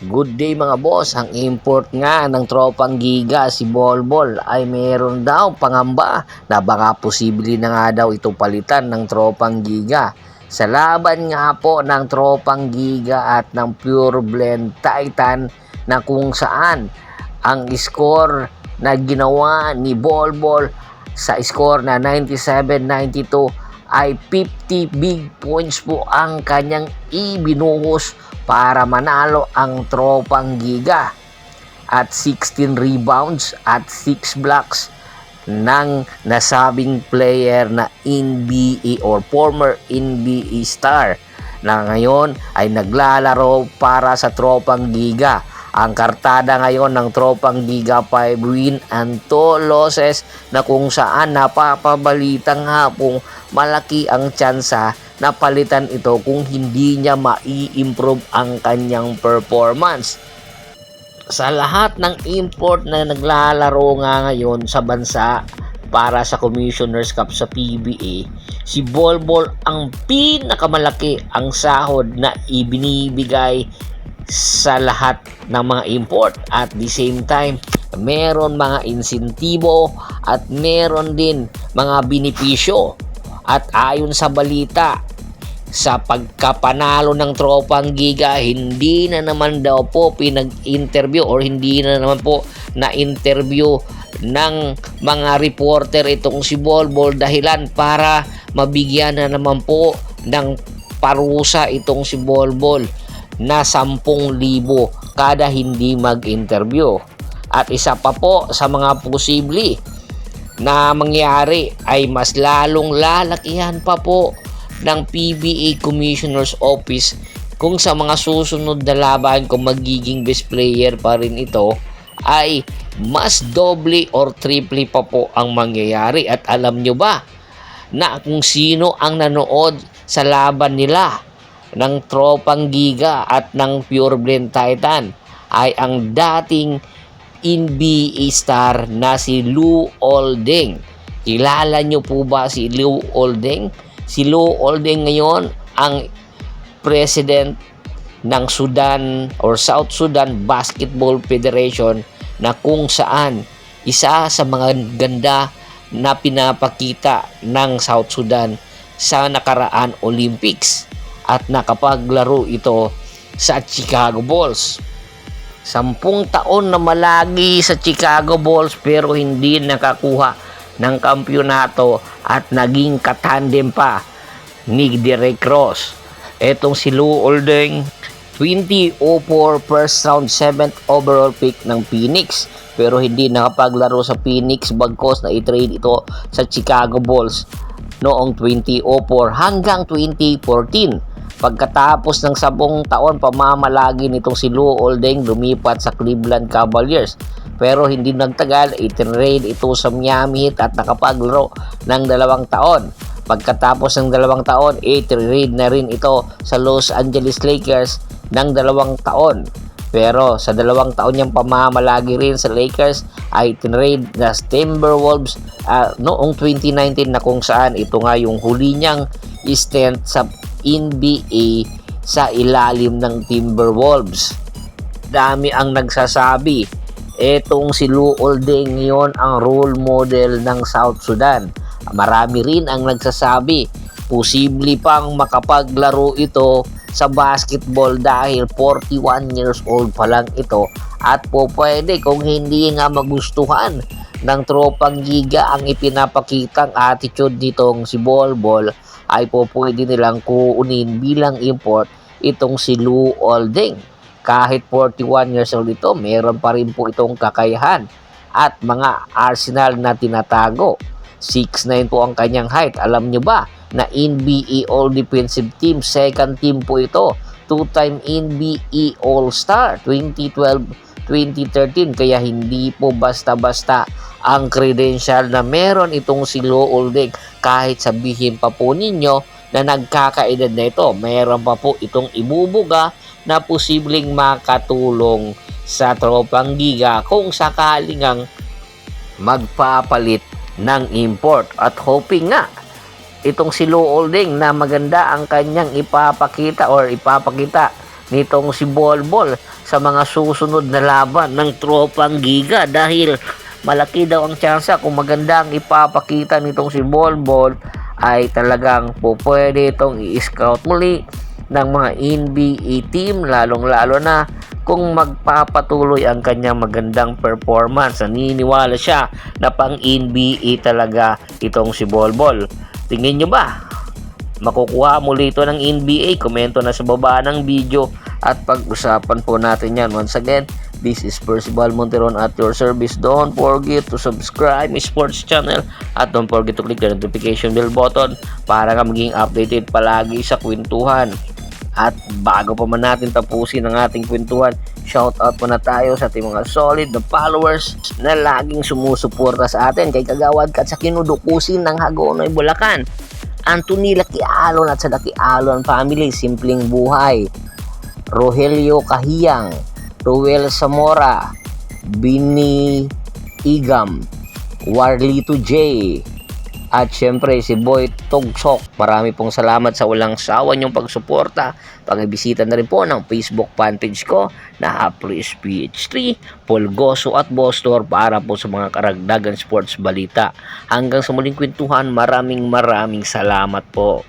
Good day mga boss, ang import nga ng tropang Giga si Bolbol ay meron daw pangamba na baka posible na nga daw ito palitan ng tropang Giga. Sa laban nga po ng tropang Giga at ng Pure Blend Titan na kung saan ang score na ginawa ni Bolbol sa score na 97-92 ay 50 big points po ang kanyang ibinuhos para manalo ang tropang Giga at 16 rebounds at 6 blocks ng nasabing player na NBA or former NBA star na ngayon ay naglalaro para sa tropang Giga. Ang kartada ngayon ng tropang Giga 5 win and 2 losses na kung saan napapabalitang hapong malaki ang tsansa na palitan ito kung hindi niya mai-improve ang kanyang performance. Sa lahat ng import na naglalaro nga ngayon sa bansa para sa Commissioner's Cup sa PBA, si Bolbol ang pinakamalaki ang sahod na ibinibigay sa lahat ng mga import. At the same time, meron mga insentibo at meron din mga benepisyo. At ayon sa balita, sa pagkapanalo ng tropang Giga, hindi na naman daw po pinag-interview or hindi na naman po na-interview ng mga reporter itong si Bolbol dahilan para mabigyan na naman po ng parusa itong si Bolbol na 10,000 kada hindi mag-interview. At isa pa po sa mga posible na mangyari ay mas lalong lalakihan pa po ng PBA Commissioner's Office kung sa mga susunod na laban, kung magiging best player pa rin ito, ay mas doble or triple pa po ang mangyayari. At alam nyo ba na kung sino ang nanood sa laban nila ng tropang Giga at ng Pure Blend Titan ay ang dating NBA star na si Lou Olding. Kilala nyo po ba si Lou Olding? Si Lou Olding ngayon ang president ng Sudan or South Sudan Basketball Federation na kung saan isa sa mga ganda na pinapakita ng South Sudan sa nakaraan Olympics at nakapaglaro ito sa Chicago Bulls. 10 taon na malagi sa Chicago Bulls pero hindi nakakuha ng kampyonato at naging katandem pa ni Derrick Rose. Etong si Lou Olding, 2004 first round 7th overall pick ng Phoenix pero hindi nakapaglaro sa Phoenix bagkos na i-trade ito sa Chicago Bulls noong 2004 hanggang 2014. Pagkatapos ng 10 taon pamamalagi nitong si Lou Olding, lumipat sa Cleveland Cavaliers. Pero hindi nagtagal, i-trade ito sa Miami Heat at nakapaglaro ng 2 taon. Pagkatapos ng 2 taon, i-trade na rin ito sa Los Angeles Lakers ng 2 taon. Pero sa 2 taon niyang pamamalagi rin sa Lakers, ay trade na Timberwolves noong 2019 na kung saan ito nga yung huli niyang stint sa NBA sa ilalim ng Timberwolves. Dami ang nagsasabi etong si Lou Olding ngayon ang role model ng South Sudan. Marami rin ang nagsasabi posible pang makapaglaro ito sa basketball dahil 41 years old pa lang ito at po pwede kung hindi nga magustuhan ng tropang Giga ang ipinapakitang attitude nitong si Bolbol ay po pwede nilang kuunin bilang import itong si Lou Olding. Kahit 41 years old ito, meron pa rin po itong kakayahan at mga arsenal na tinatago. 6'9 po ang kanyang height. Alam nyo ba na NBA All Defensive Team, second team po ito. 2-time NBA All-Star 2012-2013. Kaya hindi po basta-basta ang credential na meron itong si Lou Olding. Kahit sabihin pa po ninyo na nagkakaedad na ito, meron pa po itong ibubuga na posibleng makatulong sa tropang Giga kung sakaling ang magpapalit ng import. At hoping nga itong si Lou Olding na maganda ang kanyang ipapakita nitong si Bolbol sa mga susunod na laban ng Tropang Giga dahil malaki daw ang tsansa kung maganda ang ipapakita nitong si Bolbol ay talagang pwede itong i-scout muli ng mga NBA team, lalong-lalo na kung magpapatuloy ang kanyang magandang performance. Naniniwala siya na pang NBA talaga itong si Bolbol. Tingin nyo ba? Makukuha muli ito ng NBA? Komento na sa baba ng video at pag-usapan po natin yan. Once again, this is Percival Monteron at your service. Don't forget to subscribe my sports channel at don't forget to click the notification bell button para ka maging updated palagi sa kwentuhan. At bago pa man natin tapusin ang ating kwentuhan, shoutout muna tayo sa ating mga solid na followers na laging sumusuporta sa atin kay Kagawad Kat sa kinudukusin ng Hagonoy, Bulacan, Anthony Lakialon at sa Lakialon family, Simpleng Buhay, Rogelio Kahiyang, Ruel Zamora, Bini Igam, Warlito J, at syempre si Boy Tugsok. Marami pong salamat sa walang sawa niyong pagsuporta. Pag-ibisita na rin po ng Facebook fanpage ko na Hapris PH3, Polgoso at Bostor para po sa mga karagdagan sports balita. Hanggang sa muling kwentuhan, maraming salamat po.